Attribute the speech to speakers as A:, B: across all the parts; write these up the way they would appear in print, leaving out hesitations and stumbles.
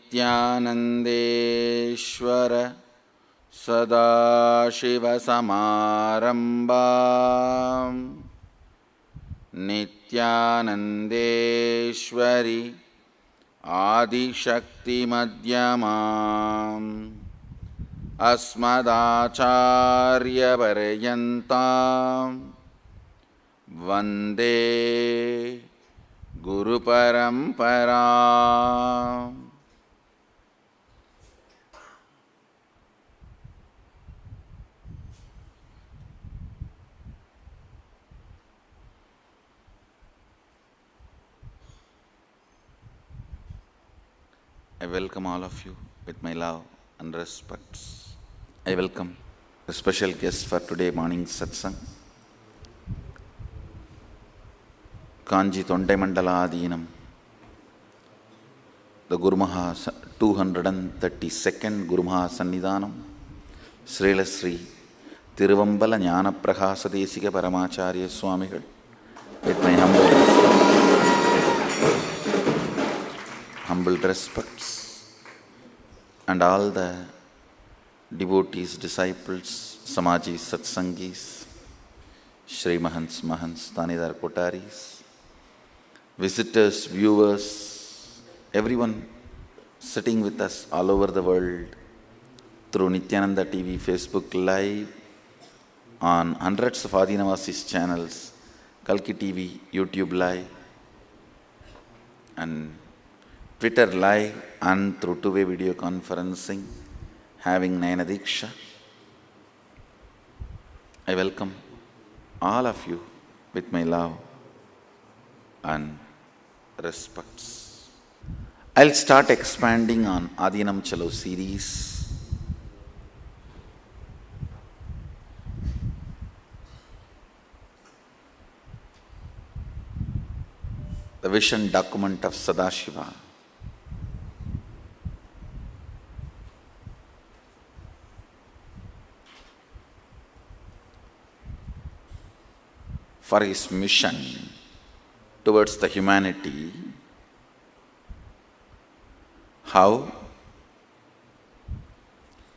A: नित्यानन्देश्वर सदाशिवसमारम्भाम् नित्यानन्देश्वरि आदिशक्तिमध्यमाम् अस्मदाचार्यपर्यन्ताम् वन्दे गुरुपरम्पराम्। I welcome all of you with my love and respects. I welcome a special guest for today morning satsang, Kanji Tondaimandaladinam, the Gurumaha 232nd Gurumaha Sannidhanam, Srila Sri Tiruvambala Jnana Prahasa Desika Paramacharya Swamigal, with my humble respects, and all the devotees, disciples, Samajis, Satsangis, Shri Mahants, Tanidar Kotaris, visitors, viewers, everyone sitting with us all over the world through Nityananda TV, Facebook Live, on hundreds of Adinavasis channels, Kalki TV, YouTube Live, and Twitter Live, and through two-way video conferencing, having Nayana Diksha. I welcome all of you with my love and respects. I'll start expanding on Adinam Chalo series. The vision document of Sadashiva. For his mission towards the humanity, how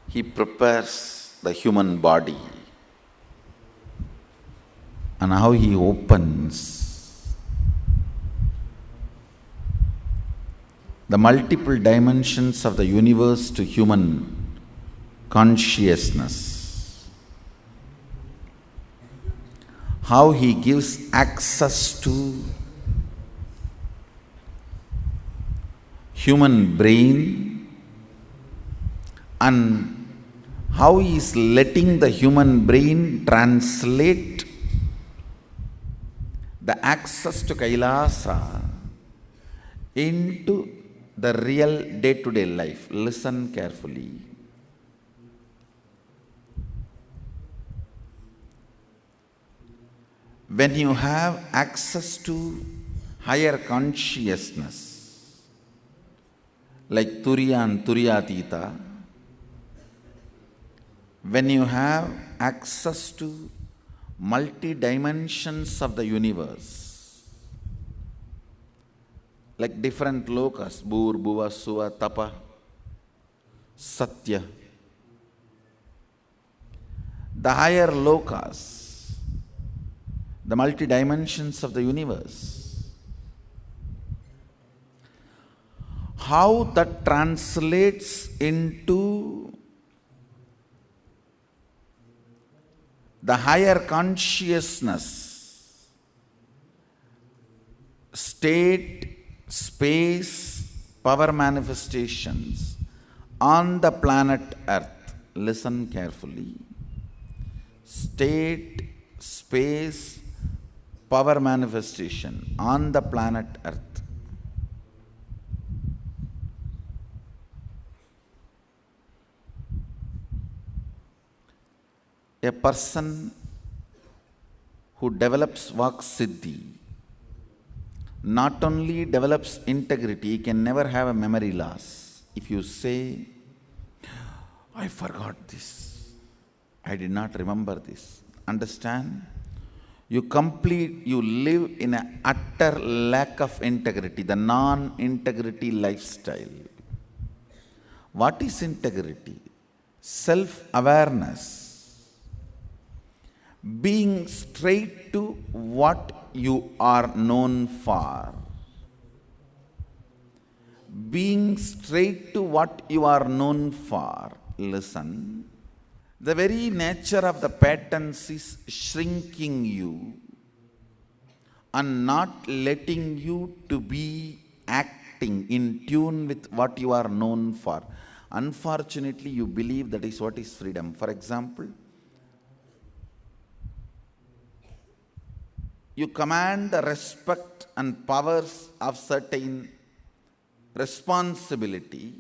A: he prepares the human body and how he opens the multiple dimensions of the universe to human consciousness. How he gives access to human brain, and how he is letting the human brain translate the access to Kailasa into the real day-to-day life. Listen carefully. When you have access to higher consciousness, like Turiya and Turiyatita, when you have access to multi-dimensions of the universe, like different lokas, Bhur, Bhuva, Suva, Tapa, Satya, the higher lokas, the multi-dimensions of the universe, how that translates into the higher consciousness, state, space, power manifestations on the planet Earth. Listen carefully. State, space, power manifestation on the planet Earth. A person who develops Vak Siddhi not only develops integrity, he can never have a memory loss. If you say, I forgot this, I did not remember this. Understand? You live in an utter lack of integrity, the non-integrity lifestyle. What is integrity? Self-awareness. Being straight to what you are known for. Being straight to what you are known for. Listen. The very nature of the patterns is shrinking you and not letting you to be acting in tune with what you are known for. Unfortunately, you believe that is what is freedom. For example, you command the respect and powers of certain responsibility,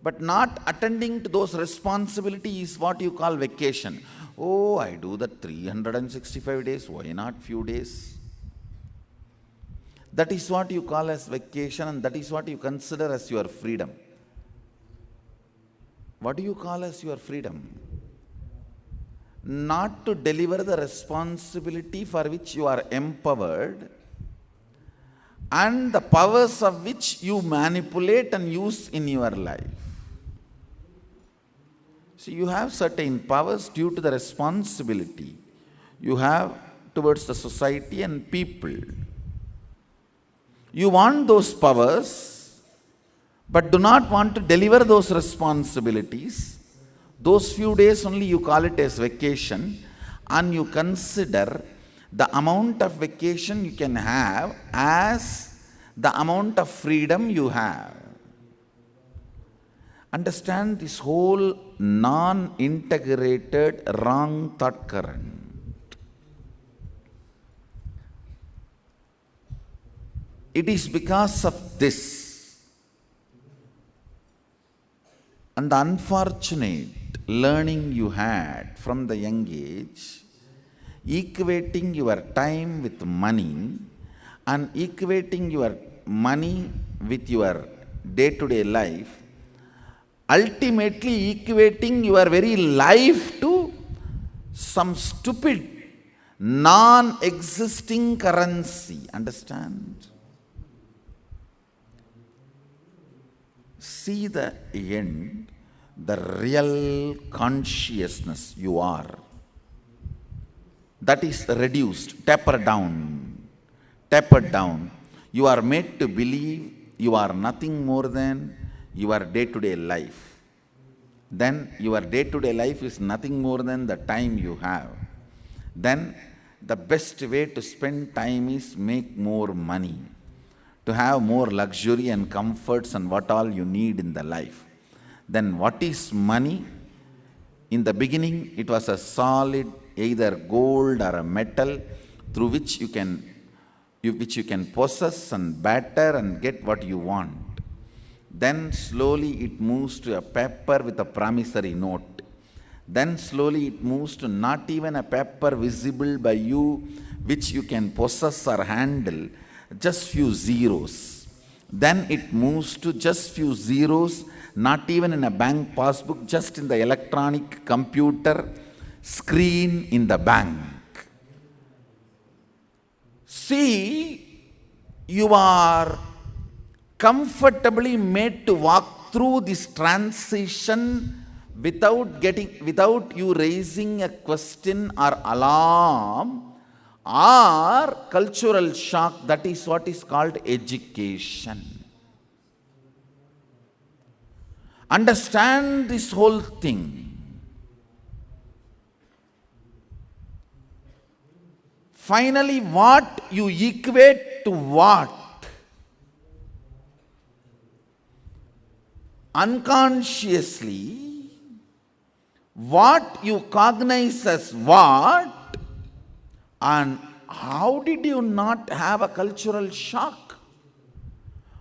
A: but not attending to those responsibilities is what you call vacation. Oh, I do that 365 days, why not few days? That is what you call as vacation, and that is what you consider as your freedom. What do you call as your freedom? Not to deliver the responsibility for which you are empowered and the powers of which you manipulate and use in your life. So you have certain powers due to the responsibility you have towards the society and people. You want those powers, but do not want to deliver those responsibilities. Those few days only you call it as vacation, and you consider the amount of vacation you can have as the amount of freedom you have. Understand this whole non-integrated wrong thought current. It is because of this and the unfortunate learning you had from the young age, equating your time with money and equating your money with your day-to-day life, ultimately equating your very life to some stupid, non-existing currency. Understand? See the end, the real consciousness you are. That is reduced, tapered down. You are made to believe you are nothing more than your day-to-day life. Then your day-to-day life is nothing more than the time you have. Then the best way to spend time is make more money, to have more luxury and comforts and what all you need in the life. Then what is money? In the beginning, it was a solid, either gold or a metal through which you can possess and batter and get what you want. Then slowly it moves to a paper with a promissory note. Then slowly it moves to not even a paper visible by you, which you can possess or handle, just few zeros. Then it moves to just few zeros, not even in a bank passbook, just in the electronic computer screen in the bank. See, you are comfortably made to walk through this transition without you raising a question or alarm or cultural shock. That is what is called education. Understand this whole thing. Finally, what you equate to what? Unconsciously, what you cognize as what, and how did you not have a cultural shock?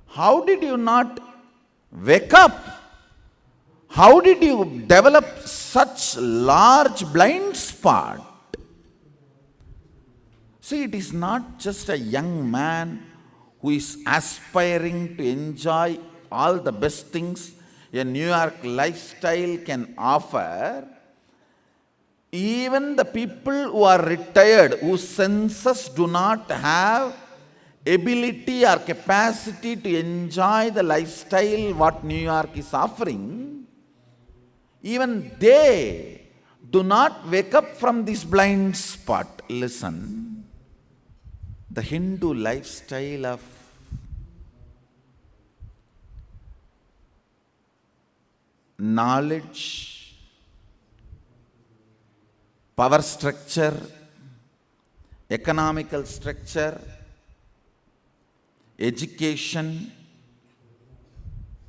A: How did you not wake up? How did you develop such large blind spot? See, it is not just a young man who is aspiring to enjoy all the best things a New York lifestyle can offer. Even the people who are retired, whose senses do not have ability or capacity to enjoy the lifestyle what New York is offering, even they do not wake up from this blind spot. Listen, the Hindu lifestyle of knowledge, power structure, economical structure, education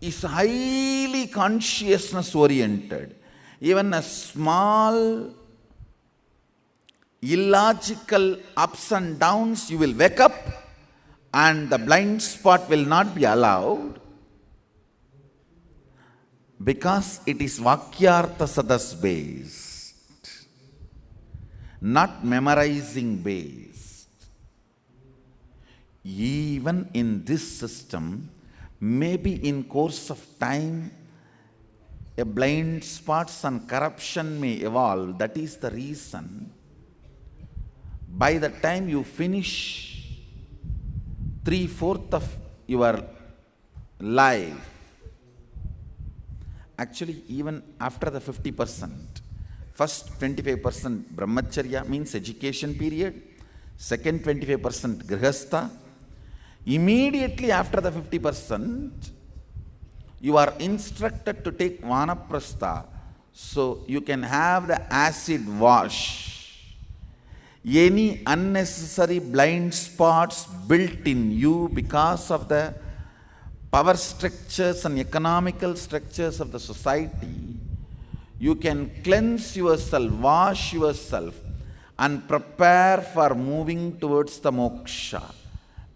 A: is highly consciousness oriented. Even a small illogical ups and downs, you will wake up and the blind spot will not be allowed, because it is Vakyartha Sadas based, not memorizing based. Even in this system, maybe in course of time, a blind spots and corruption may evolve. That is the reason, by the time you finish 3/4 of your life, actually even after the 50%, first 25% brahmacharya means education period, second 25% grihastha. Immediately after the 50%, you are instructed to take vanaprastha, so you can have the acid wash. Any unnecessary blind spots built in you because of the power structures and economical structures of the society, you can cleanse yourself, wash yourself, and prepare for moving towards the moksha.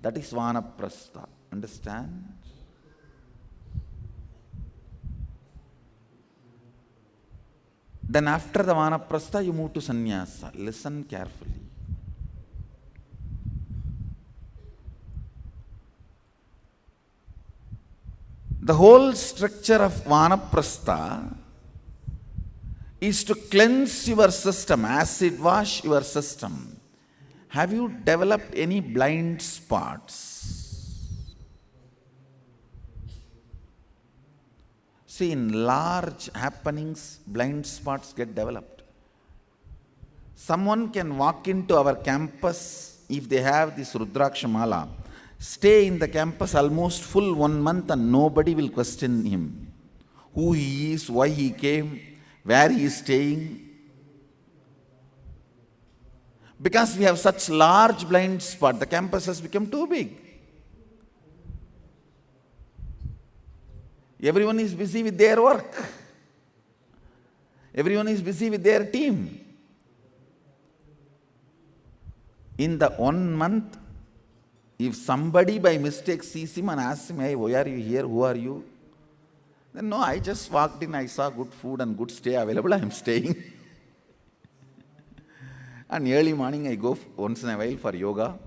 A: That is vanaprastha. Understand? Then after the vanaprastha, you move to sannyasa. Listen carefully. The whole structure of vanaprastha is to cleanse your system, acid wash your system. Have you developed any blind spots? See, in large happenings, blind spots get developed. Someone can walk into our campus if they have this Rudraksha Mala, stay in the campus almost full 1 month and nobody will question him. Who he is, why he came, where he is staying. Because we have such large blind spot, the campus has become too big. Everyone is busy with their work. Everyone is busy with their team. In the 1 month, if somebody by mistake sees him and asks him, hey, why are you here? Who are you? Then no, I just walked in, I saw good food and good stay available, I am staying. And early morning I go once in a while for yoga.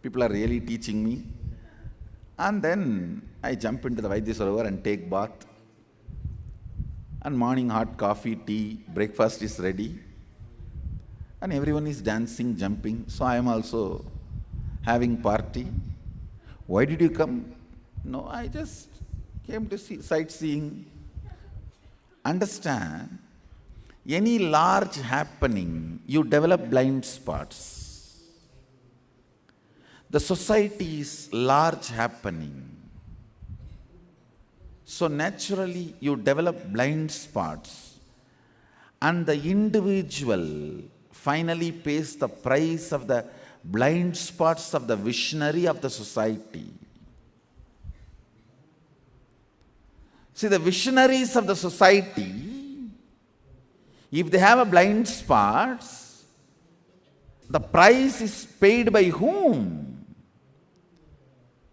A: People are really teaching me. And then I jump into the Vaidya Sarovar and take bath. And morning hot coffee, tea, breakfast is ready. And everyone is dancing, jumping. So I am also having party. Why did you come? No, I just came to see sightseeing. Understand? Any large happening, you develop blind spots. The society is large happening. So naturally you develop blind spots, and the individual finally pays the price of the blind spots of the visionary of the society. See, the visionaries of the society, if they have a blind spots, the price is paid by whom?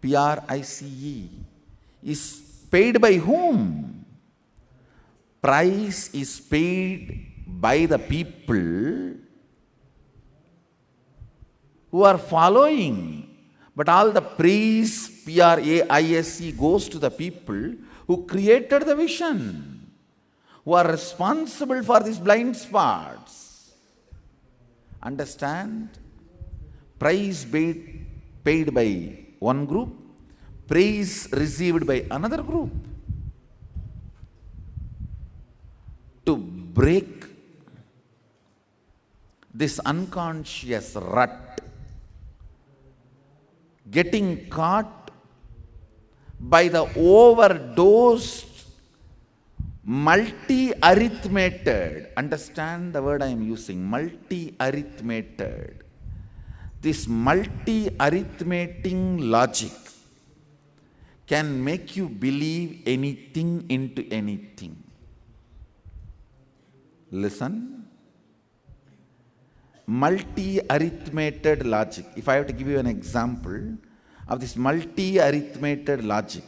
A: P-R-I-C-E. Is paid by whom? Price is paid by the people who are following. But all the praise, P-R-A-I-S-E, goes to the people who created the vision, who are responsible for these blind spots. Understand? Price paid by one group, praise received by another group. To break this unconscious rut, getting caught by the overdosed, multi-arithmeted, understand the word I am using, multi-arithmeted. This multi-arithmeting logic can make you believe anything into anything. Listen. Multi-arithmeted logic. If I have to give you an example of this multi-arithmeted logic,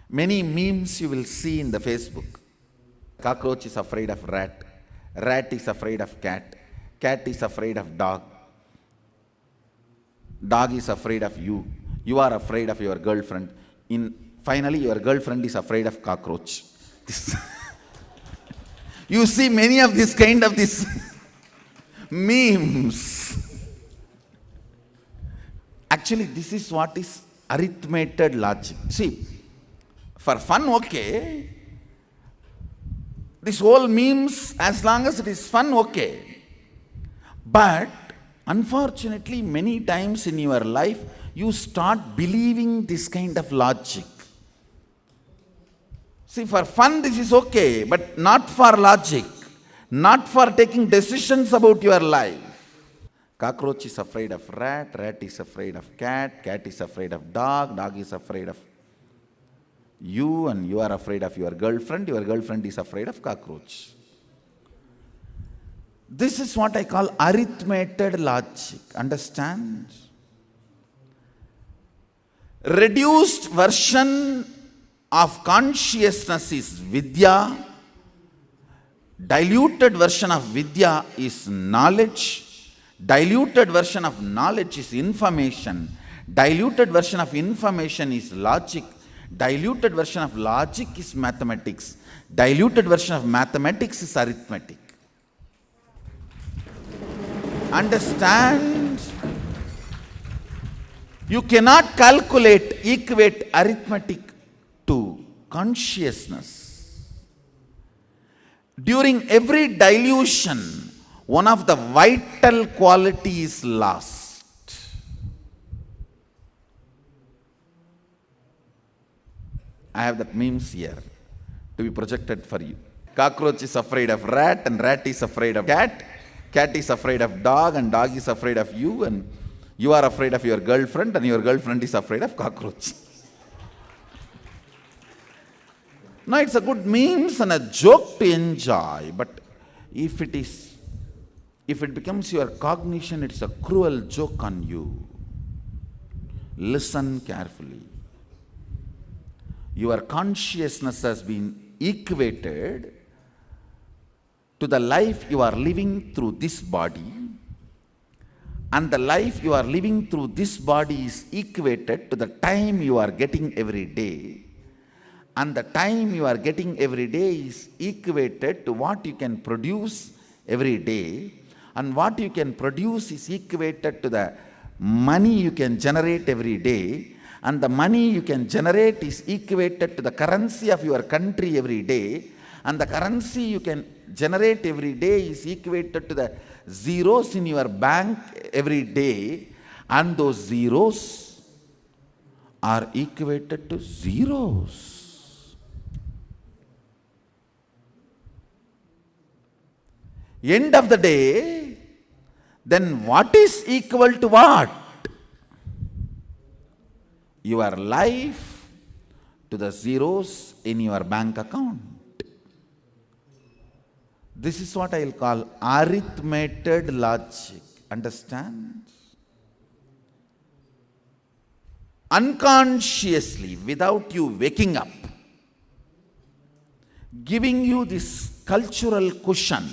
A: many memes you will see in the Facebook. Cockroach is afraid of rat. Rat is afraid of cat. Cat is afraid of dog. Dog is afraid of you. You are afraid of your girlfriend. Finally, your girlfriend is afraid of cockroach. You see many of these kind of these memes. Actually, this is what is arithmeted logic. See, for fun, okay. This whole memes, as long as it is fun, okay. But unfortunately, many times in your life, you start believing this kind of logic. See, for fun, this is okay, but not for logic, not for taking decisions about your life. Cockroach is afraid of rat, rat is afraid of cat, cat is afraid of dog, dog is afraid of you, and you are afraid of your girlfriend is afraid of cockroach. This is what I call arithmeted logic. Understand? Reduced version of consciousness is Vidya. Diluted version of Vidya is knowledge. Diluted version of knowledge is information. Diluted version of information is logic. Diluted version of logic is mathematics. Diluted version of mathematics is arithmetic. Understand? You cannot equate arithmetic to consciousness. During every dilution, one of the vital qualities is lost. I have that memes here to be projected for you. Cockroach is afraid of rat, and rat is afraid of cat. Cat is afraid of dog, and dog is afraid of you, and you are afraid of your girlfriend, and your girlfriend is afraid of cockroach. Now, it's a good memes and a joke to enjoy, but if it becomes your cognition, it's a cruel joke on you. Listen carefully. Your consciousness has been equated to the life you are living through this body, and the life you are living through this body is equated to the time you are getting every day, and the time you are getting every day is equated to what you can produce every day, and what you can produce is equated to the money you can generate every day, and the money you can generate is equated to the currency of your country every day, and the currency you can generate every day is equated to the zeros in your bank every day, and those zeros are equated to zeros. End of the day, then what is equal to what? Your life to the zeros in your bank account. This is what I will call arithmeted logic. Understand? Unconsciously, without you waking up, giving you this cultural cushion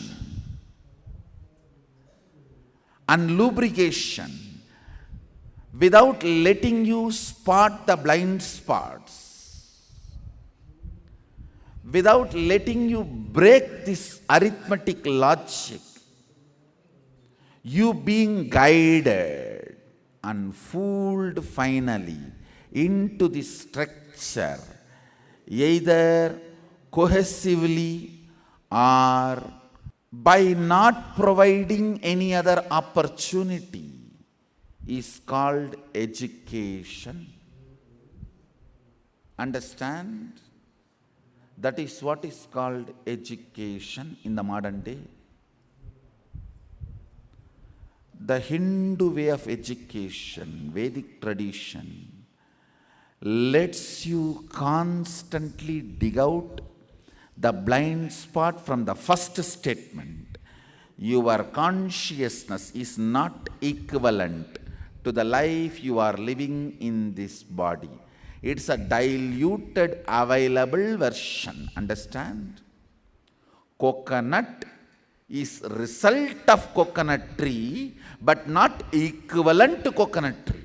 A: and lubrication, without letting you spot the blind spots, without letting you break this arithmetic logic, you being guided and fooled finally into the structure, either cohesively or by not providing any other opportunity, is called education. Understand? That is what is called education in the modern day. The Hindu way of education, Vedic tradition, lets you constantly dig out the blind spot from the first statement. Your consciousness is not equivalent to the life you are living in this body. It's a diluted available version. Understand? Coconut is result of coconut tree, but not equivalent to coconut tree.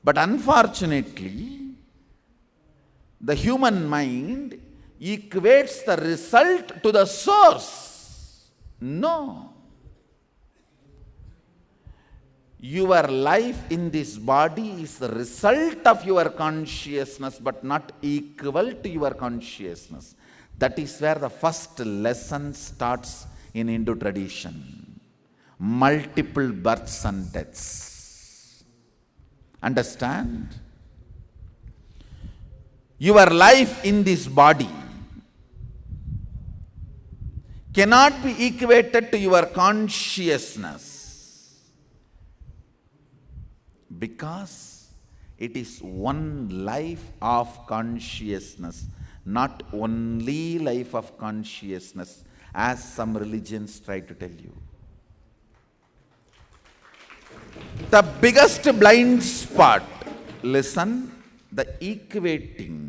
A: But unfortunately, the human mind equates the result to the source. No. Your life in this body is the result of your consciousness, but not equal to your consciousness. That is where the first lesson starts in Hindu tradition. Multiple births and deaths. Understand? Your life in this body cannot be equated to your consciousness, because it is one life of consciousness, not only life of consciousness, as some religions try to tell you. The biggest blind spot, listen, the equating.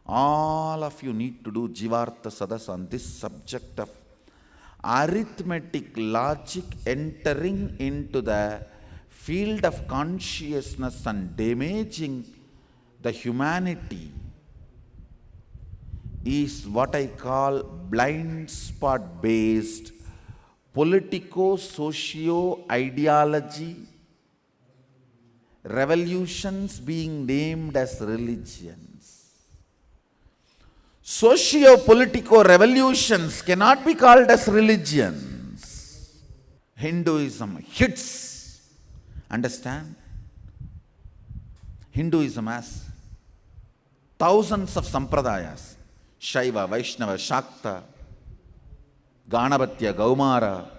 A: All of you need to do Jivartha Sadas on this subject of arithmetic logic entering into the field of consciousness and damaging the humanity is what I call blind spot based politico-socio-ideology, revolutions being named as religions. Socio-politico revolutions cannot be called as religions. Hinduism hits. Understand? Hinduism has thousands of sampradayas. Shaiva, Vaishnava, Shakta, Ganapatya, Gaumara.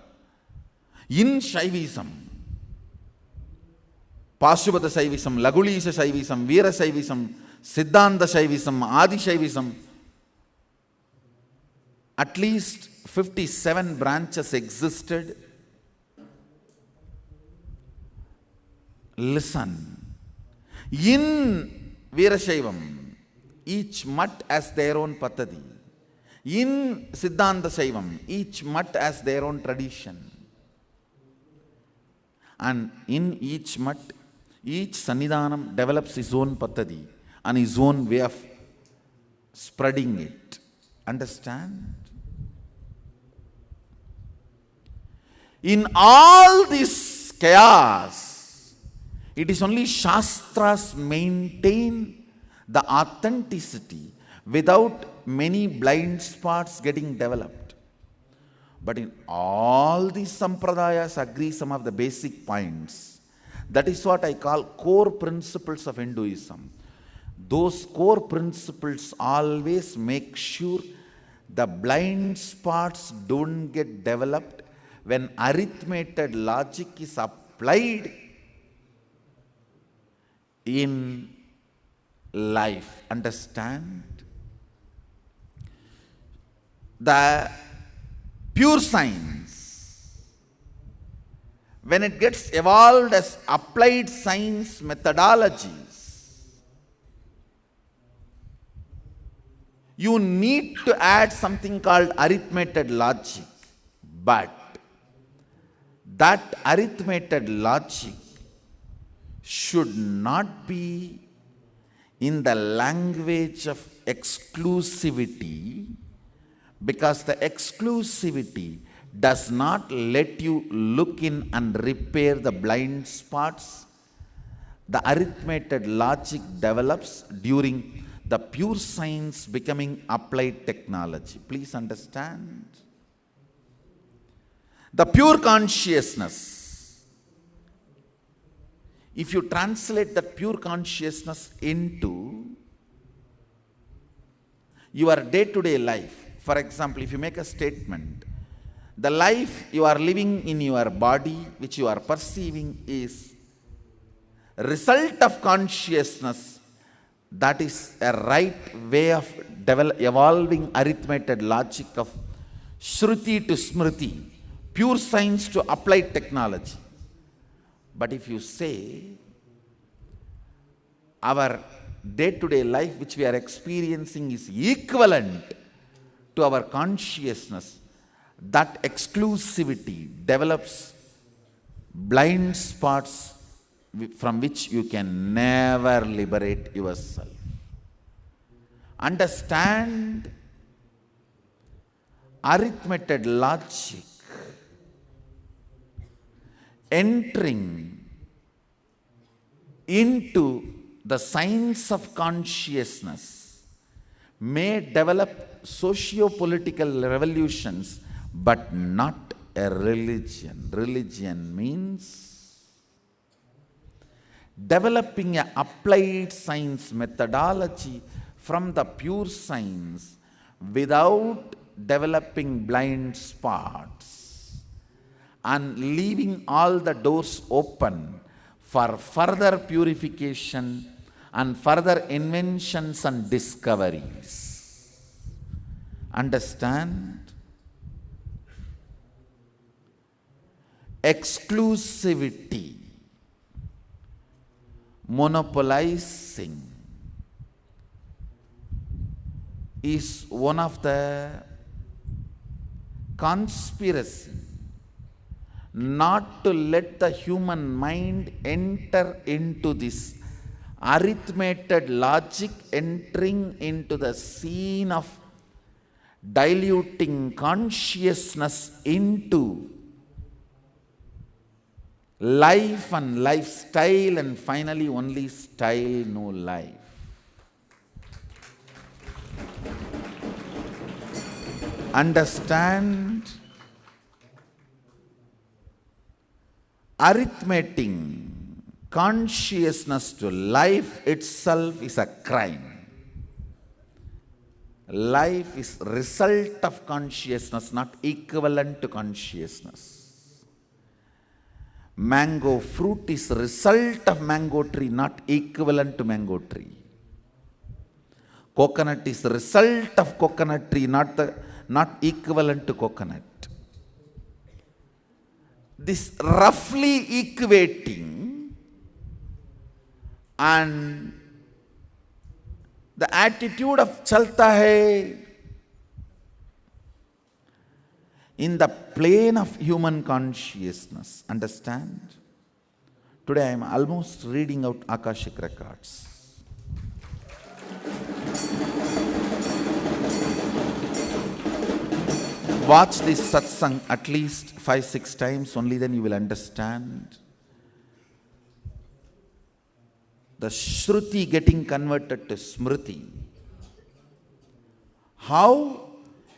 A: In Shaivism, Pashupata Shaivism, Lagulisha Shaivism, Veera Shaivism, Siddhanta Shaivism, Adi Shaivism, at least 57 branches existed. Listen, in Veerashaivam, each mutt has their own patadi. In Siddhanta Shaivam, each mutt has their own tradition. And in each mutt, each Sannidhanam develops his own patadi and his own way of spreading it. Understand? In all this chaos, it is only Shastras maintain the authenticity without many blind spots getting developed. But in all these sampradayas agree some of the basic points. That is what I call core principles of Hinduism. Those core principles always make sure the blind spots don't get developed when arithmetic logic is applied in life. Understand? The pure science, when it gets evolved as applied science methodologies, you need to add something called arithmetic logic. But that arithmetic logic should not be in the language of exclusivity, because the exclusivity does not let you look in and repair the blind spots the arithmetic logic develops during the pure science becoming applied technology. Please understand. The pure consciousness, if you translate that pure consciousness into your day-to-day life, for example, if you make a statement, the life you are living in your body, which you are perceiving, is result of consciousness. That is a right way of evolving arithmetic logic of Shruti to Smriti, pure science to applied technology. But if you say our day-to-day life which we are experiencing is equivalent to our consciousness, that exclusivity develops blind spots from which you can never liberate yourself. Understand arithmetic logic entering into the science of consciousness may develop socio-political revolutions, but not a religion. Religion means developing an applied science methodology from the pure science without developing blind spots and leaving all the doors open for further purification and further inventions and discoveries. Understand? Exclusivity, monopolizing is one of the conspiracy not to let the human mind enter into this arithmetic logic, entering into the scene of diluting consciousness into life and lifestyle, and finally only style, no life. Understand? Arithmetic consciousness to life itself is a crime. Life is result of consciousness, not equivalent to consciousness. Mango fruit is result of mango tree, not equivalent to mango tree. Coconut is result of coconut tree, not equivalent to coconut. This roughly equating and the attitude of chalta hai in the plane of human consciousness. Understand? Today I am almost reading out Akashic records. Watch this satsang at least 5-6 times, only then you will understand. The Shruti getting converted to Smriti. How?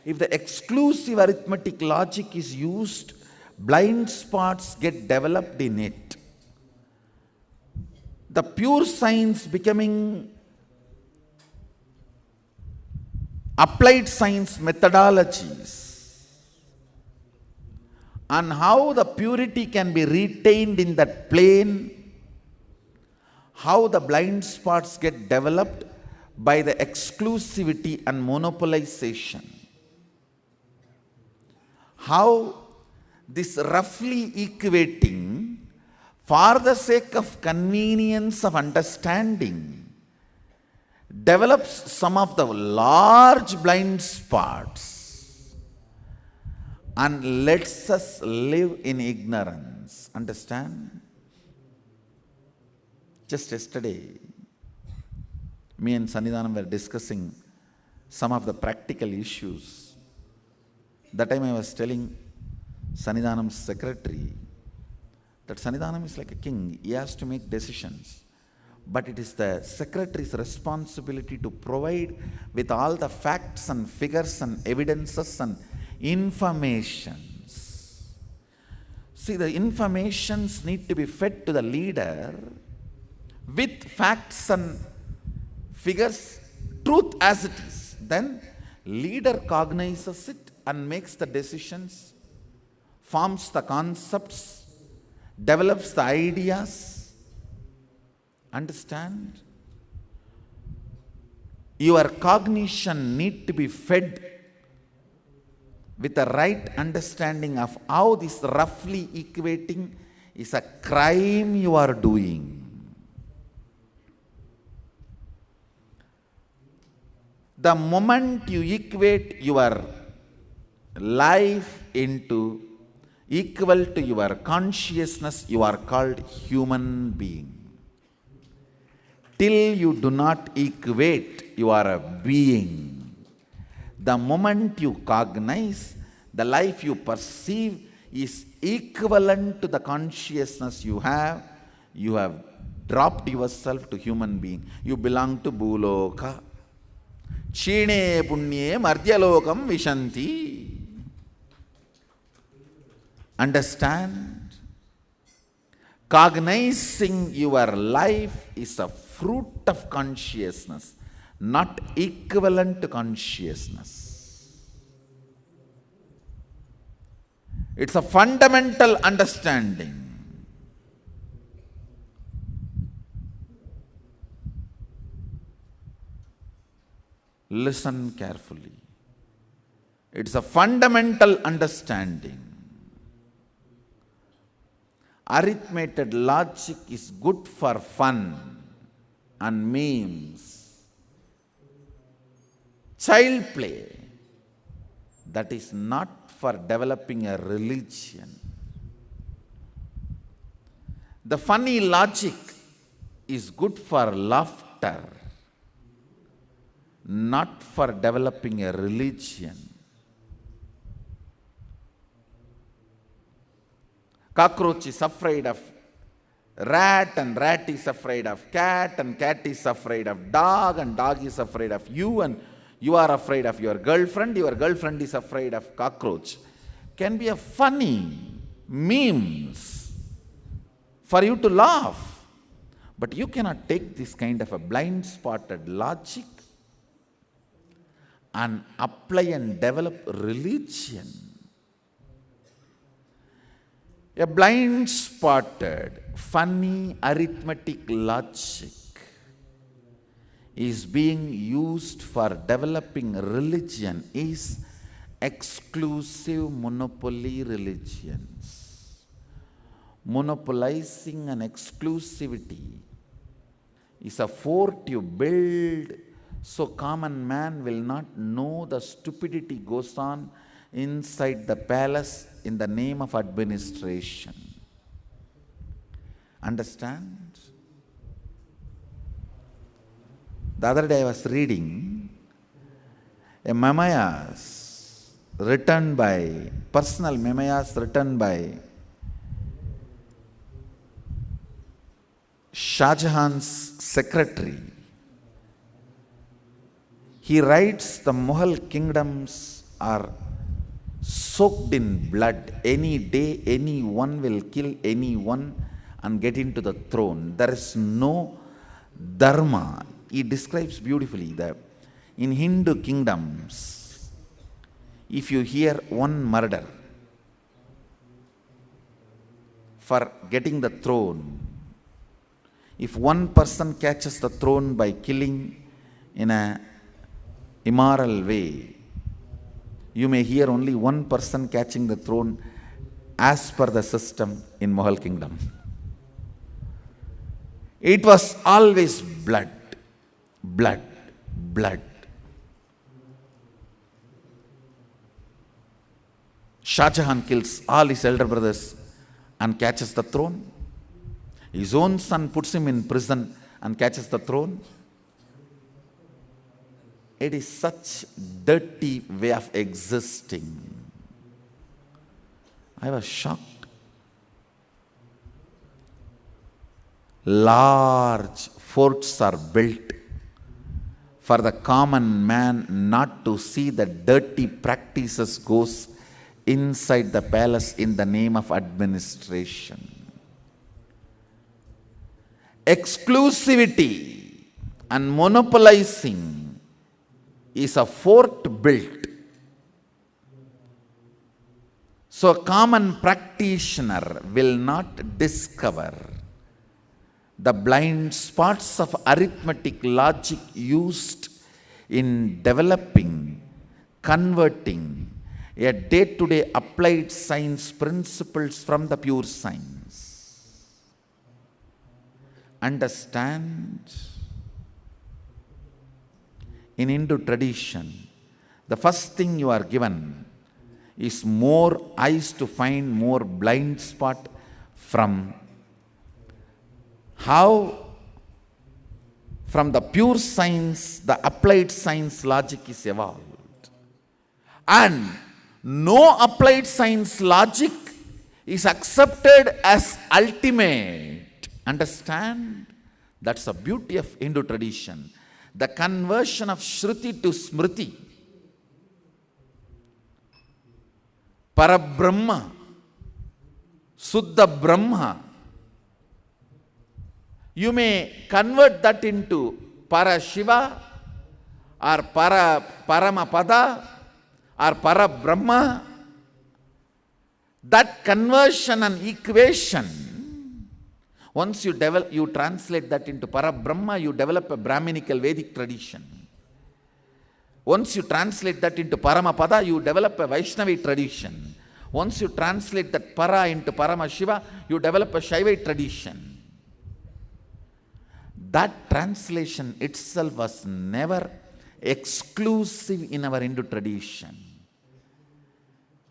A: If the exclusive arithmetic logic is used, blind spots get developed in it. The pure science becoming applied science methodologies, and how the purity can be retained in that plane, how the blind spots get developed by the exclusivity and monopolization. How this roughly equating for the sake of convenience of understanding develops some of the large blind spots and lets us live in ignorance. Understand? Just yesterday, me and Sannidhanam were discussing some of the practical issues. That time I was telling, Sannidhanam's secretary, that Sannidhanam is like a king. He has to make decisions. But it is the secretary's responsibility to provide with all the facts and figures and evidences and informations. See, the informations need to be fed to the leader with facts and figures, truth as it is. Then leader cognizes it and makes the decisions, forms the concepts, develops the ideas. Understand? Your cognition need to be fed with the right understanding of how this roughly equating is a crime you are doing. The moment you equate your life into equal to your consciousness, you are called human being. Till you do not equate, you are a being. The moment you cognize, the life you perceive is equivalent to the consciousness you have dropped yourself to human being. You belong to Bhuloka. Chine punnye mardyalokam vishanti. Understand? Cognizing your life is a fruit of consciousness, not equivalent to consciousness. It's a fundamental understanding. Listen carefully. It's a fundamental understanding. Arithmetic logic is good for fun and memes. Child play. That is not for developing a religion. The funny logic is good for laughter, not for developing a religion. Cockroach is afraid of rat, and rat is afraid of cat, and cat is afraid of dog, and dog is afraid of you, and you are afraid of your girlfriend is afraid of cockroach. Can be a funny memes for you to laugh. But you cannot take this kind of a blind-spotted logic and apply and develop religion. A blind-spotted, funny arithmetic logic is being used for developing religion is exclusive monopoly religions. Monopolizing and exclusivity is a fort you build so common man will not know the stupidity goes on inside the palace in the name of administration. Understand? The other day I was reading a memoirs written by, personal memoirs written by Shah Jahan's secretary. He writes the Mughal kingdoms are soaked in blood. Any day anyone will kill anyone and get into the throne. There is no dharma. He describes beautifully that in Hindu kingdoms, if you hear one murder for getting the throne, if one person catches the throne by killing in a immoral way, you may hear only one person catching the throne as per the system in Mughal kingdom. It was always blood, blood, blood. Shah Jahan kills all his elder brothers and catches the throne. His own son puts him in prison and catches the throne. It is such dirty way of existing. I was shocked. Large forts are built for the common man not to see the dirty practices goes inside the palace in the name of administration. Exclusivity and monopolizing is a fort built. So a common practitioner will not discover the blind spots of arithmetic logic used in developing, converting a day-to-day applied science principles from the pure science. Understand? In Hindu tradition, the first thing you are given is more eyes to find more blind spot from how from the pure science, the applied science logic is evolved. And no applied science logic is accepted as ultimate. Understand? That's the beauty of Hindu tradition. The conversion of Shruti to Smriti. Parabrahma, Suddha Brahma. You may convert that into Para Shiva or Paramapada or Para Brahma. That conversion and equation, once you translate that into Para Brahma, you develop a Brahminical Vedic tradition. Once you translate that into Paramapada, you develop a Vaishnavi tradition. Once you translate that Para into Paramashiva, you develop a Shaivite tradition. That translation itself was never exclusive in our Hindu tradition.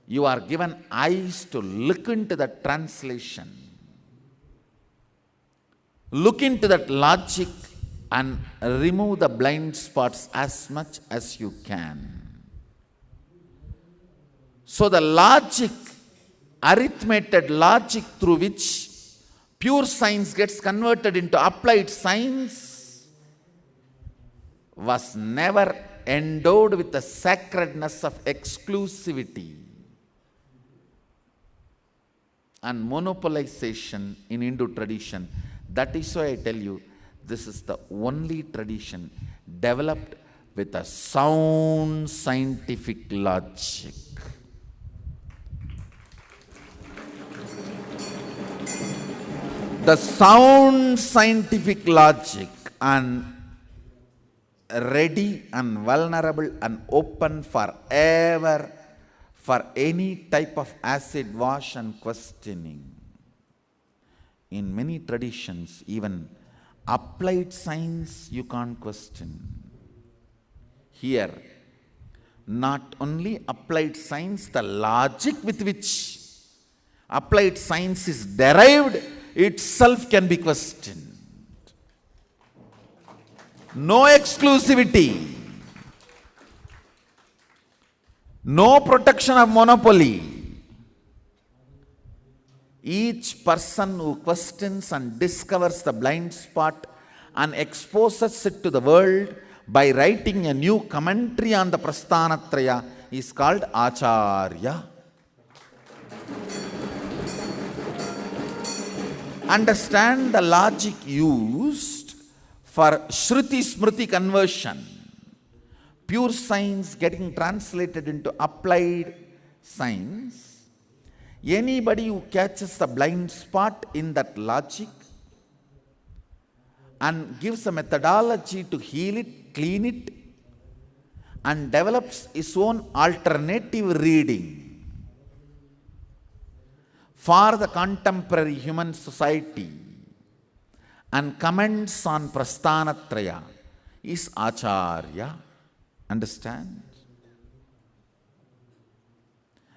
A: You are given eyes to look into that translation. Look into that logic and remove the blind spots as much as you can. So the logic, arithmetic logic through which pure science gets converted into applied science was never endowed with the sacredness of exclusivity and monopolization in Hindu tradition. That is why I tell you, this is the only tradition developed with a sound scientific logic. The sound scientific logic and ready and vulnerable and open forever for any type of acid wash and questioning. In many traditions, even applied science you can't question. Here, not only applied science, the logic with which applied science is derived itself can be questioned. No exclusivity, no protection of monopoly. Each person who questions and discovers the blind spot and exposes it to the world by writing a new commentary on the Prasthanatraya is called Acharya. Understand the logic used for Shruti Smriti conversion. Pure science getting translated into applied science. Anybody who catches the blind spot in that logic and gives a methodology to heal it, clean it, and develops his own alternative reading for the contemporary human society and comments on Prasthanatraya is Acharya. Understand?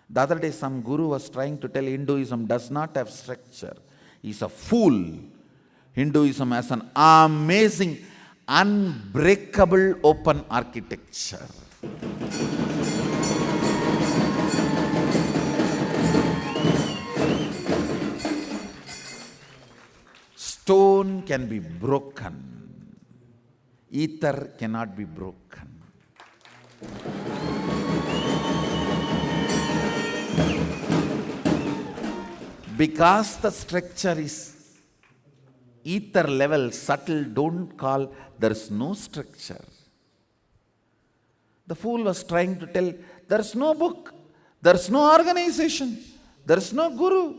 A: The other day some guru was trying to tell Hinduism does not have structure. He's a fool. Hinduism has an amazing, unbreakable open architecture. Stone can be broken. Ether cannot be broken. Because the structure is ether level, subtle, don't call, there is no structure. The fool was trying to tell, there is no book, there is no organization, there is no guru,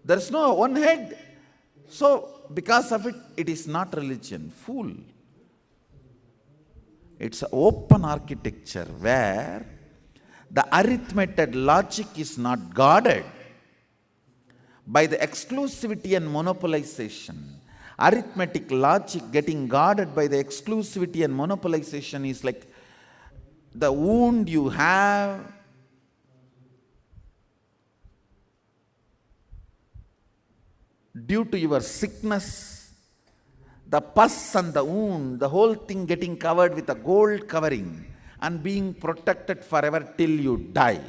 A: there is no one head. So, because of it, it is not religion. Fool. It's an open architecture where the arithmetic logic is not guarded by the exclusivity and monopolization. Arithmetic logic getting guarded by the exclusivity and monopolization is like the wound you have due to your sickness, the pus and the wound, the whole thing getting covered with a gold covering and being protected forever till you die.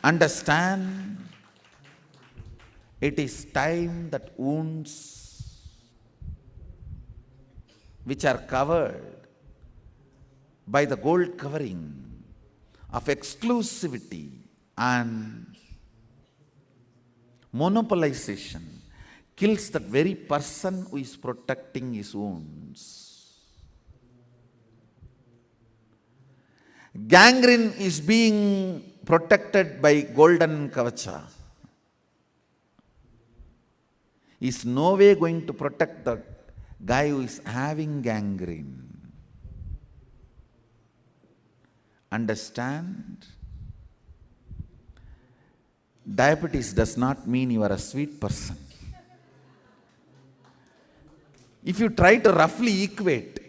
A: Understand? It is time that wounds which are covered by the gold covering of exclusivity and monopolization kills that very person who is protecting his wounds. Gangrene is being protected by golden kavacha. Is no way going to protect the guy who is having gangrene. Understand? Diabetes does not mean you are a sweet person. If you try to roughly equate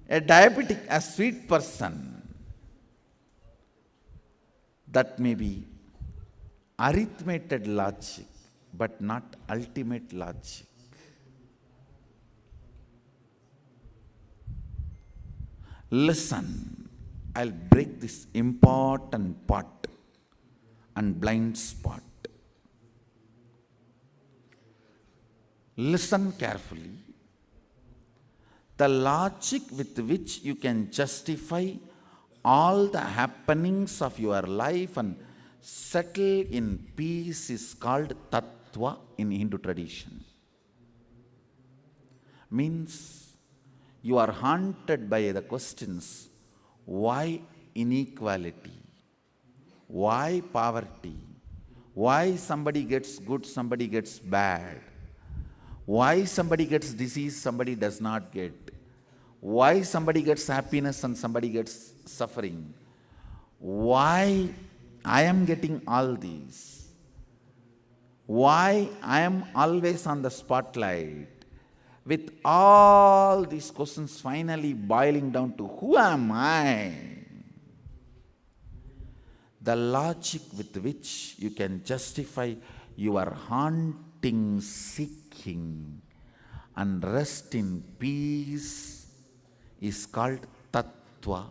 A: a diabetic as sweet person, that may be arithmetic logic, but not ultimate logic. Listen, I'll break this important part and blind spot. Listen carefully. The logic with which you can justify all the happenings of your life and settle in peace is called tattva in Hindu tradition. Means you are haunted by the questions, why inequality? Why poverty? Why somebody gets good, somebody gets bad? Why somebody gets disease, somebody does not get? Why somebody gets happiness and somebody gets suffering? Why I am getting all these? Why I am always on the spotlight? With all these questions finally boiling down to who am I? The logic with which you can justify your haunting, seeking, and rest in peace is called tattva,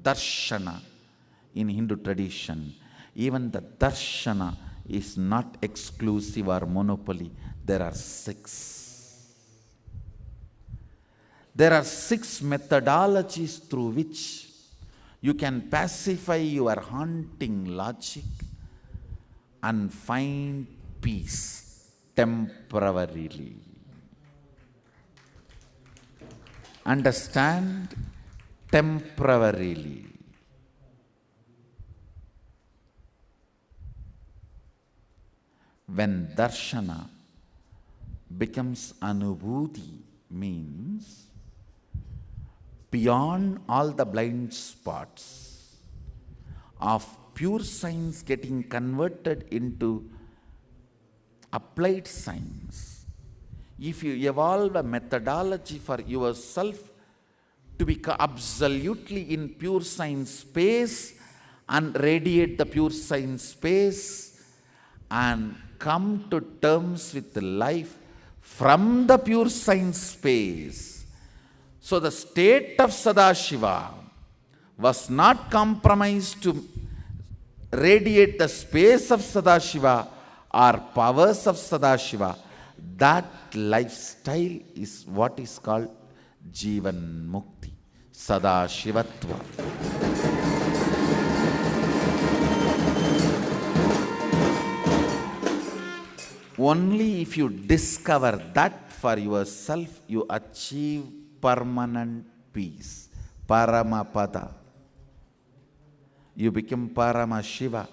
A: darshana in Hindu tradition. Even the darshana is not exclusive or monopoly. There are 6. There are 6 methodologies through which you can pacify your haunting logic and find peace temporarily. Understand? Temporarily. When darshana becomes anubhuti, means beyond all the blind spots of pure science getting converted into applied science. If you evolve a methodology for yourself to become absolutely in pure science space and radiate the pure science space and come to terms with life from the pure science space. So the state of Sadashiva was not compromised to radiate the space of Sadashiva or powers of Sadashiva, that lifestyle is what is called Jivan Mukti, Sadashivatva. Only if you discover that for yourself, you achieve permanent peace, Paramapada. You become Parama Shiva,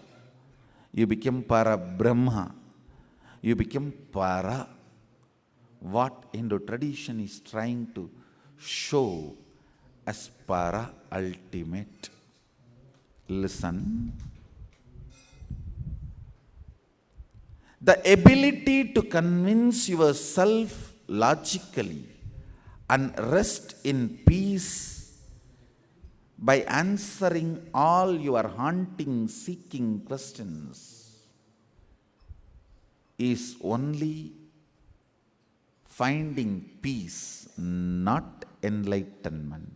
A: you become Para Brahma, you become Para, what Hindu tradition is trying to show as Para ultimate. Listen. The ability to convince yourself logically and rest in peace by answering all your haunting, seeking questions is only finding peace, not enlightenment.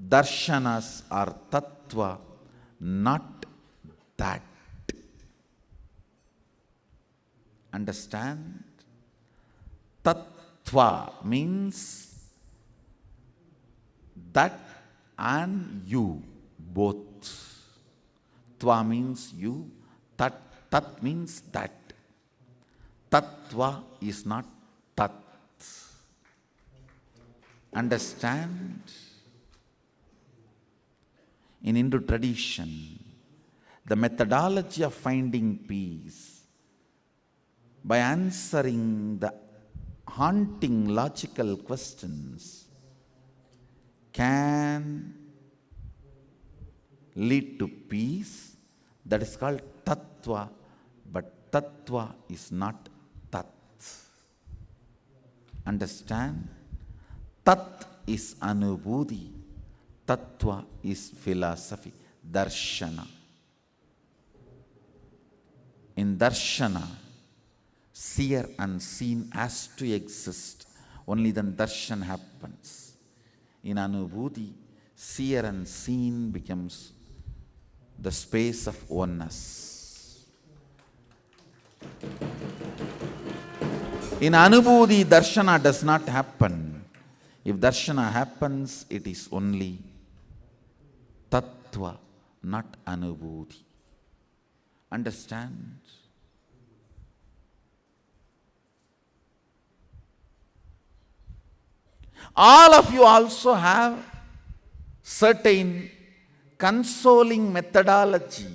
A: Darshanas are tattva, not that. Understand? Tattva means that and you, both. Tva means you, tat means that. Tattva is not tat. Understand? In Hindu tradition, the methodology of finding peace by answering the haunting logical questions can lead to peace. That is called tattva, but tattva is not tat. Understand? Tat is anubhuti, tattva is philosophy, darshana. In darshana, seer and seen has to exist. Only then darshan happens. In anubhuti, seer and seen becomes the space of oneness. In anubhuti, darshana does not happen. If darshana happens, it is only tattva, not anubhuti. Understand? All of you also have certain consoling methodology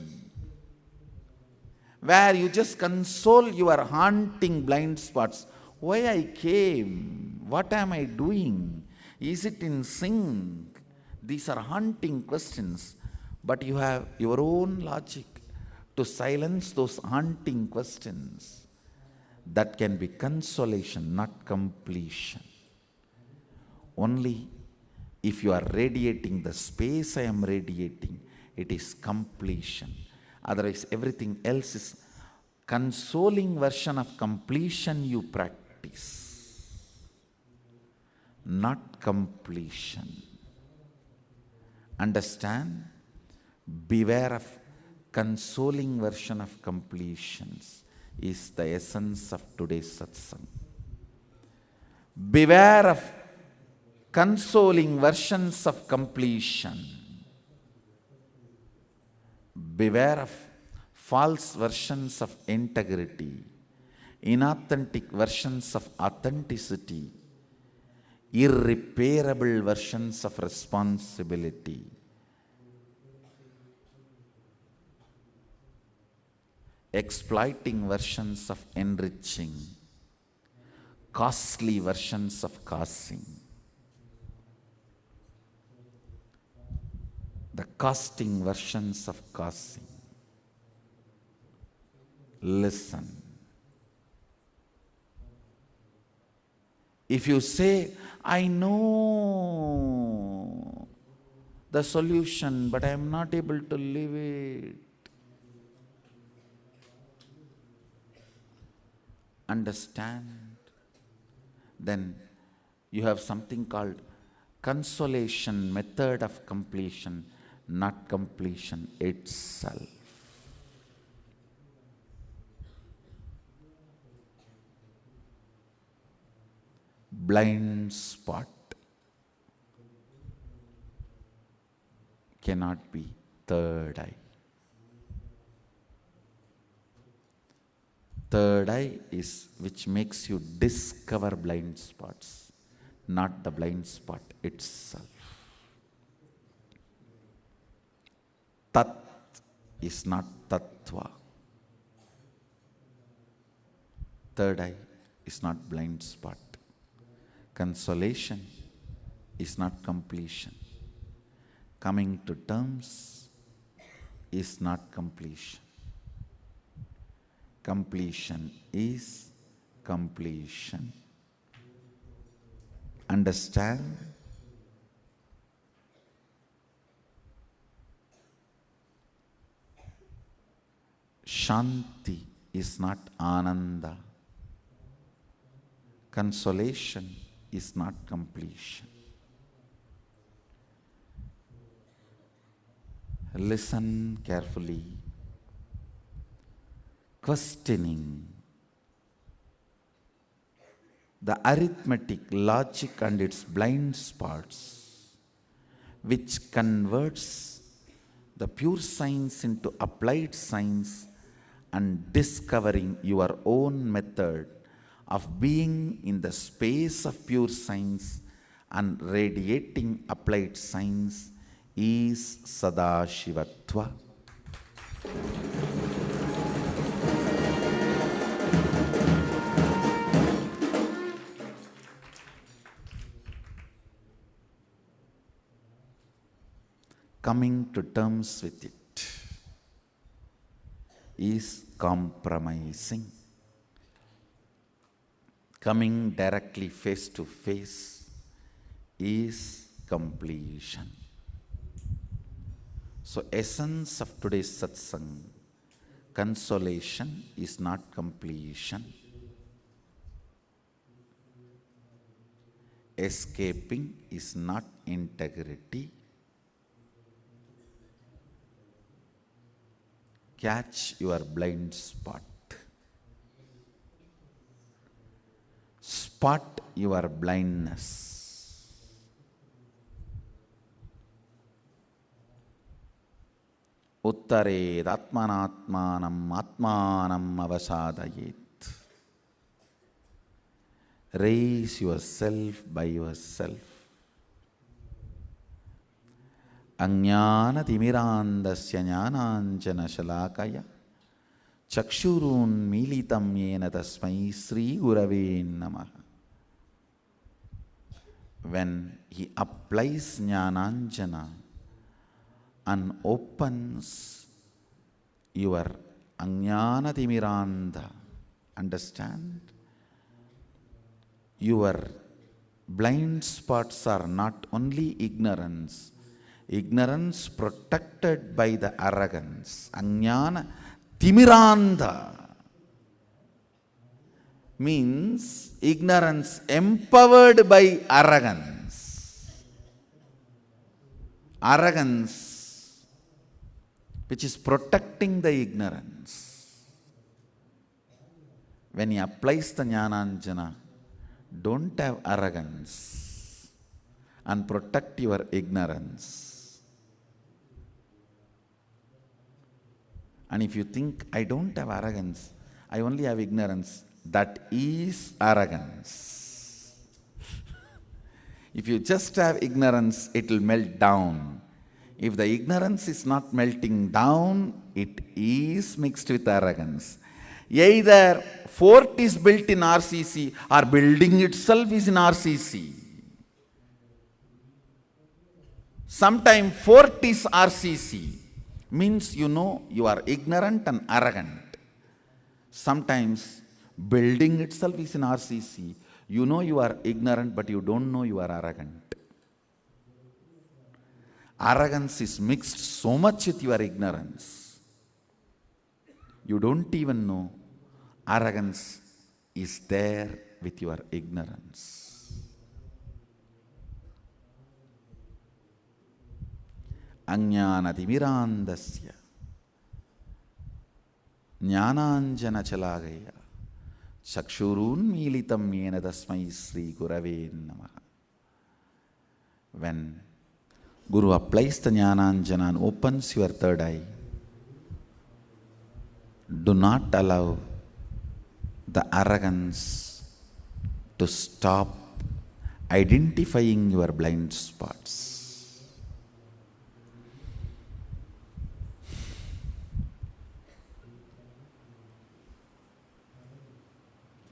A: where you just console your haunting blind spots. Why I came? What am I doing? Is it in sync? These are haunting questions, but you have your own logic to silence those haunting questions. That can be consolation, not completion. Only if you are radiating the space I am radiating, it is completion. Otherwise, everything else is consoling version of completion you practice, not completion. Understand? Beware of consoling version of completions is the essence of today's satsang. Beware of consoling versions of completion. Beware of false versions of integrity, inauthentic versions of authenticity, irreparable versions of responsibility. Exploiting versions of enriching, costly versions of causing. The costing versions of causing. Listen. If you say, I know the solution, but I am not able to live it. Understand? Then you have something called consolation method of completion, not completion itself. Blind spot cannot be third eye. Third eye is which makes you discover blind spots, not the blind spot itself. Tat is not tattva. Third eye is not blind spot. Consolation is not completion. Coming to terms is not completion. Completion is completion. Understand? Shanti is not Ananda. Consolation is not completion. Listen carefully. Questioning the arithmetic, logic and its blind spots, which converts the pure science into applied science and discovering your own method of being in the space of pure science and radiating applied science is Sadashivatva. Coming to terms with it is compromising. Coming directly face to face is completion. So, essence of today's satsang, consolation is not completion. Escaping is not integrity. Catch your blind spot. Spot your blindness. Uttared atmanatmanam atmanam avasadayet. Raise yourself by yourself. Ajnana timirandasya jnananjana shalakaya chakshurun militam yena tasmai Sri Gurave Namaha. When he applies jnananjana and opens your ajnana timiranda, understand? Your blind spots are not only ignorance. Ignorance protected by the arrogance. Ajnana timiranda means ignorance empowered by arrogance. Arrogance which is protecting the ignorance. When he applies the jnananjana, don't have arrogance and protect your ignorance. And if you think, I don't have arrogance, I only have ignorance, that is arrogance. If you just have ignorance, it will melt down. If the ignorance is not melting down, it is mixed with arrogance. Either fort is built in RCC or building itself is in RCC. Sometimes fort is RCC. Means you know you are ignorant and arrogant. Sometimes building itself is in RCC. You know you are ignorant, but you don't know you are arrogant. Arrogance is mixed so much with your ignorance. You don't even know arrogance is there with your ignorance. अज्ञानतिमिरान्धस्य ज्ञानाञ्जनशलाकया चक्षुरुन्मीलितं येन तस्मै श्रीगुरवे नमः. When Guru applies the Jnananjana and opens your third eye, do not allow the arrogance to stop identifying your blind spots.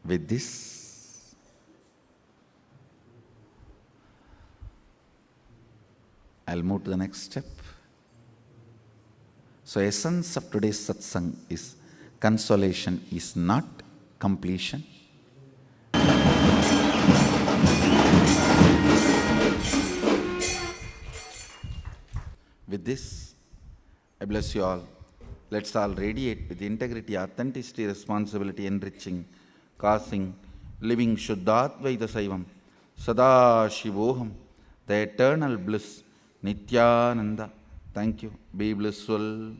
A: With this, I'll move to the next step. So, essence of today's satsang is consolation is not completion. With this, I bless you all. Let's all radiate with integrity, authenticity, responsibility, enriching, causing, living Shuddhadvaita Saivam, Sada Shivoham, the eternal bliss, Nityananda. Thank you. Be blissful.